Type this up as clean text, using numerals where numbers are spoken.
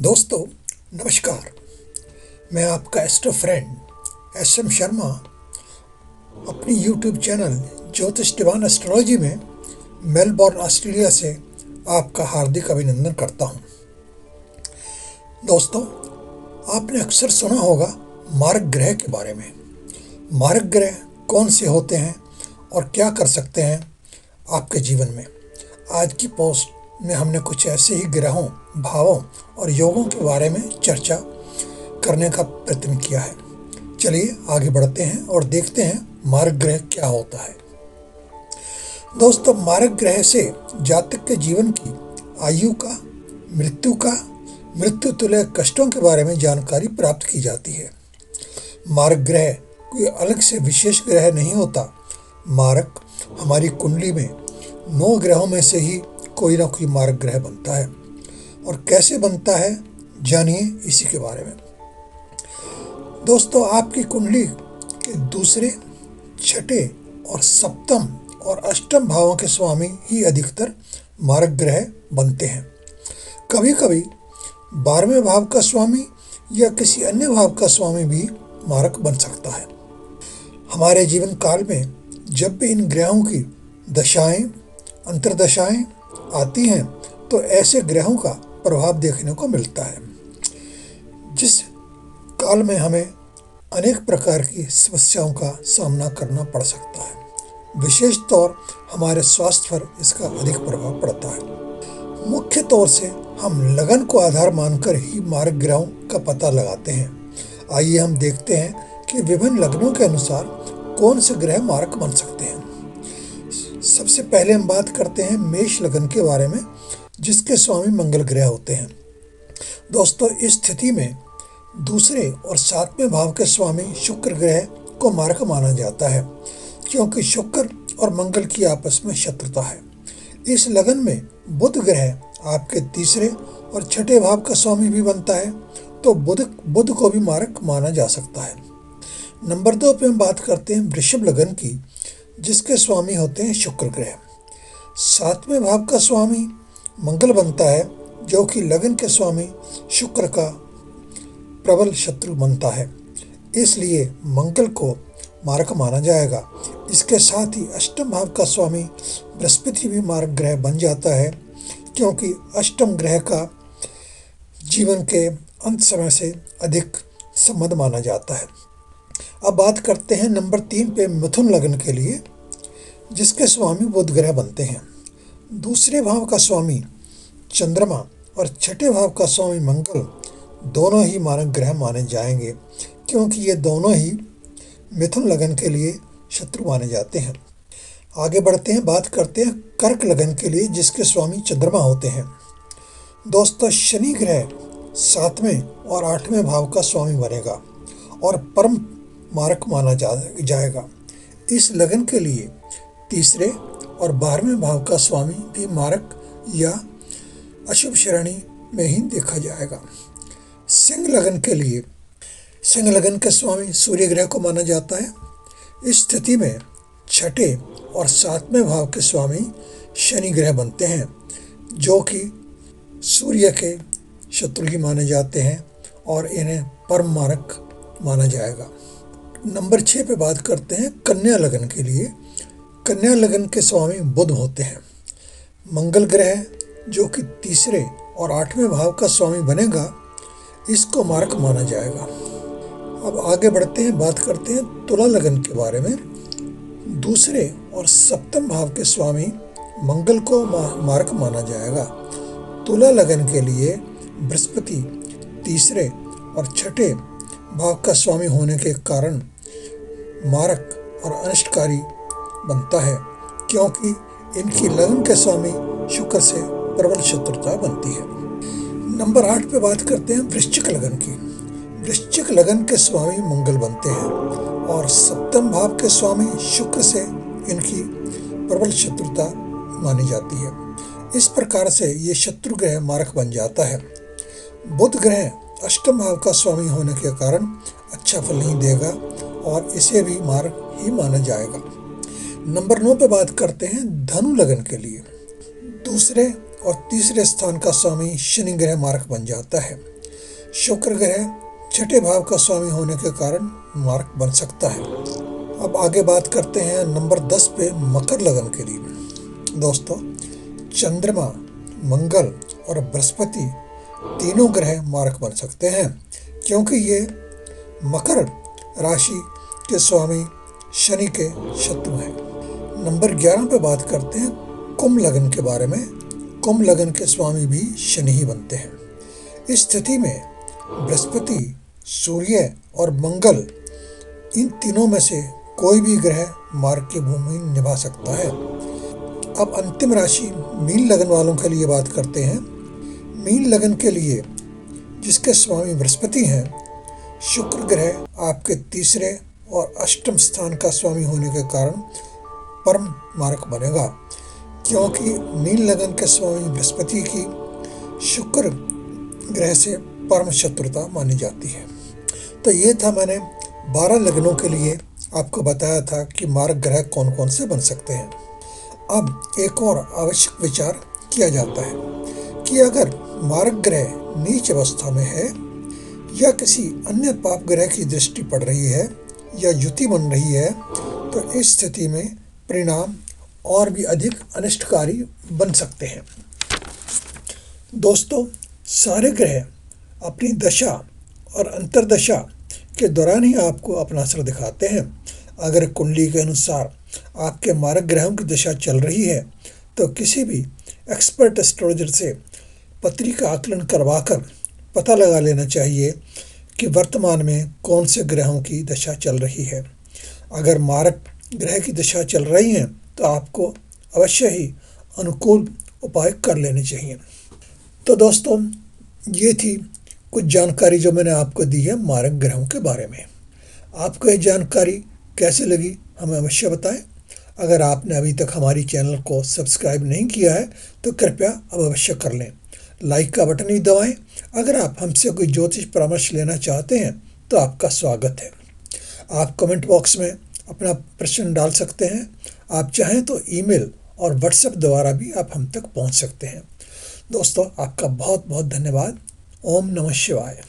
दोस्तों नमस्कार। मैं आपका एस्ट्रो फ्रेंड एस.एम. शर्मा अपनी YouTube channel Jyotish divine astrology में मेलबोर्न ऑस्ट्रेलिया से आपका हार्दिक अभिनंदन करता हूं। दोस्तों, आपने अक्सर सुना होगा मारक ग्रह के बारे में। मारक ग्रह कौन से होते हैं और क्या कर सकते हैं आपके जीवन में। आज की पोस्ट में हमने कुछ ऐसे ही ग्रहों, भावों और योगों के बारे में चर्चा करने का प्रयत्न किया है। चलिए आगे बढ़ते हैं और देखते हैं मारक ग्रह क्या होता है। दोस्तों, मारक ग्रह से जातक के जीवन की आयु का, मृत्यु तुल्य कष्टों के बारे में जानकारी प्राप्त की जाती है। मारक ग्रह कोई अलग से विशेष ग्रह नहीं होता। मारक हमारी कुंडली में 9 ग्रहों में से ही कोई ना कोई मारक ग्रह बनता है। और कैसे बनता है, जानिए इसी के बारे में। दोस्तों, आपकी कुंडली के दूसरे, छठे और सप्तम और अष्टम भावों के स्वामी ही अधिकतर मारक ग्रह बनते हैं। कभी कभी 12वें भाव का स्वामी या किसी अन्य भाव का स्वामी भी मारक बन सकता है। हमारे जीवन काल में जब भी इन ग्रहों की दशाएं, अंतर्दशाएं आती हैं तो ऐसे ग्रहों का प्रभाव देखने को मिलता है, जिस काल में हमें अनेक प्रकार की समस्याओं का सामना करना पड़ सकता है। विशेष तौर हमारे स्वास्थ्य पर इसका अधिक प्रभाव पड़ता है। मुख्य तौर से हम लगन को आधार मानकर ही मारक ग्रहों का पता लगाते हैं। आइए हम देखते हैं कि विभिन्न लग्नों के अनुसार कौन से ग्रह मारक बन सकते हैं। सबसे पहले हम बात करते हैं मेष लगन के बारे में, जिसके स्वामी मंगल ग्रह होते हैं। दोस्तों, इस स्थिति में दूसरे और 7वें भाव के स्वामी शुक्र ग्रह को मारक माना जाता है, क्योंकि शुक्र और मंगल की आपस में शत्रुता है। इस लगन में बुध ग्रह आपके तीसरे और छठे भाव का स्वामी भी बनता है, तो बुध को भी मारक माना जा सकता है। नंबर 2 पे हम बात करते हैं वृषभ लगन की, जिसके स्वामी होते हैं शुक्र ग्रह। 7वें भाव का स्वामी मंगल बनता है, जो कि लगन के स्वामी शुक्र का प्रबल शत्रु बनता है, इसलिए मंगल को मारक माना जाएगा। इसके साथ ही अष्टम भाव का स्वामी बृहस्पति भी मारक ग्रह बन जाता है, क्योंकि अष्टम ग्रह का जीवन के अंत समय से अधिक संबंध माना जाता है। अब बात करते हैं नंबर 3 पे मिथुन लगन के लिए, जिसके स्वामी बुध ग्रह बनते हैं। दूसरे भाव का स्वामी चंद्रमा और छठे भाव का स्वामी मंगल दोनों ही मारक ग्रह माने जाएंगे, क्योंकि ये दोनों ही मिथुन लगन के लिए शत्रु माने जाते हैं। आगे बढ़ते हैं, बात करते हैं कर्क लगन के लिए, जिसके स्वामी चंद्रमा होते हैं। दोस्तों, शनि ग्रह 7वें और 8वें भाव का स्वामी बनेगा और परम मारक माना जाएगा। इस लगन के लिए तीसरे और 12वें भाव का स्वामी भी मारक या अशुभ श्रेणी में ही देखा जाएगा। सिंह लगन के लिए सिंह लगन के स्वामी सूर्य ग्रह को माना जाता है। इस स्थिति में छठे और 7वें भाव के स्वामी शनि ग्रह बनते हैं, जो कि सूर्य के शत्रु ही माने जाते हैं और इन्हें परम मारक माना जाएगा। नंबर 6 पे बात करते हैं कन्या लगन के लिए। कन्या लगन के स्वामी बुध होते हैं। मंगल ग्रह, जो कि तीसरे और 8वें भाव का स्वामी बनेगा, इसको मारक माना जाएगा। अब आगे बढ़ते हैं, बात करते हैं तुला लगन के बारे में। दूसरे और सप्तम भाव के स्वामी मंगल को मारक माना जाएगा। तुला लगन के लिए बृहस्पति तीसरे और छठे भाव का स्वामी होने के कारण मारक और अनिष्टकारी बनता है, क्योंकि इनकी लगन के स्वामी शुक्र से प्रबल शत्रुता बनती है। नंबर 8 पे बात करते हैं वृश्चिक लगन की। वृश्चिक लगन के स्वामी मंगल बनते हैं और सप्तम भाव के स्वामी शुक्र से इनकी प्रबल शत्रुता मानी जाती है। इस प्रकार से ये शत्रु ग्रह मारक बन जाता है। बुध ग्रह अष्टम भाव का स्वामी होने के कारण अच्छा फल नहीं देगा और इसे भी मारक ही माना जाएगा। नंबर 9 पे बात करते हैं धनु लगन के लिए। दूसरे और तीसरे स्थान का स्वामी शनि ग्रह मारक बन जाता है। शुक्र ग्रह छठे भाव का स्वामी होने के कारण मार्क बन सकता है। अब आगे बात करते हैं नंबर 10 पे मकर लगन के लिए। दोस्तों, चंद्रमा, मंगल और बृहस्पति तीनों ग्रह मार्क बन सकते हैं, क्योंकि ये मकर राशि के स्वामी शनि के शत्रु हैं। नंबर 11 पे बात करते हैं कुंभ लगन के बारे में। कुंभ लगन के स्वामी भी शनि ही बनते हैं। इस स्थिति में बृहस्पति, सूर्य और मंगल, इन तीनों में से कोई भी ग्रह मार्ग की भूमि निभा सकता है। अब अंतिम राशि मीन लगन वालों के लिए बात करते हैं। मीन लगन के लिए जिसके स्वामी बृहस्पति हैं, शुक्र ग्रह आपके तीसरे और अष्टम स्थान का स्वामी होने के कारण परम मार्क बनेगा, क्योंकि मीन लगन के स्वामी बृहस्पति की शुक्र ग्रह से परम शत्रुता मानी जाती है। तो ये था, मैंने 12 लग्नों के लिए आपको बताया था कि मार्ग ग्रह कौन कौन से बन सकते हैं। अब एक और आवश्यक विचार किया जाता है कि अगर मार्ग ग्रह नीच अवस्था में है या किसी अन्य पाप ग्रह की दृष्टि पड़ रही है या युति बन रही है, तो इस स्थिति में परिणाम और भी अधिक अनिष्टकारी बन सकते हैं। दोस्तों, सारे ग्रह अपनी दशा और अंतर्दशा के दौरान ही आपको अपना असर दिखाते हैं। अगर कुंडली के अनुसार आपके मारक ग्रहों की दशा चल रही है, तो किसी भी एक्सपर्ट एस्ट्रोलॉजर से पत्री का आकलन करवाकर पता लगा लेना चाहिए कि वर्तमान में कौन से ग्रहों की दशा चल रही है। अगर मारक ग्रह की दशा चल रही है तो आपको अवश्य ही अनुकूल उपाय कर लेने चाहिए। तो दोस्तों, ये थी कुछ जानकारी जो मैंने आपको दी है मारक ग्रहों के बारे में। आपको ये जानकारी कैसे लगी हमें अवश्य बताएं। अगर आपने अभी तक हमारी चैनल को सब्सक्राइब नहीं किया है तो कृपया अब अवश्य कर लें। लाइक का बटन भी दबाएं। अगर आप हमसे कोई ज्योतिष परामर्श लेना चाहते हैं तो आपका स्वागत है। आप कमेंट बॉक्स में अपना प्रश्न डाल सकते हैं। आप चाहें तो ईमेल और व्हाट्सएप द्वारा भी आप हम तक पहुंच सकते हैं। दोस्तों, आपका बहुत बहुत धन्यवाद। ओम नमः शिवाय।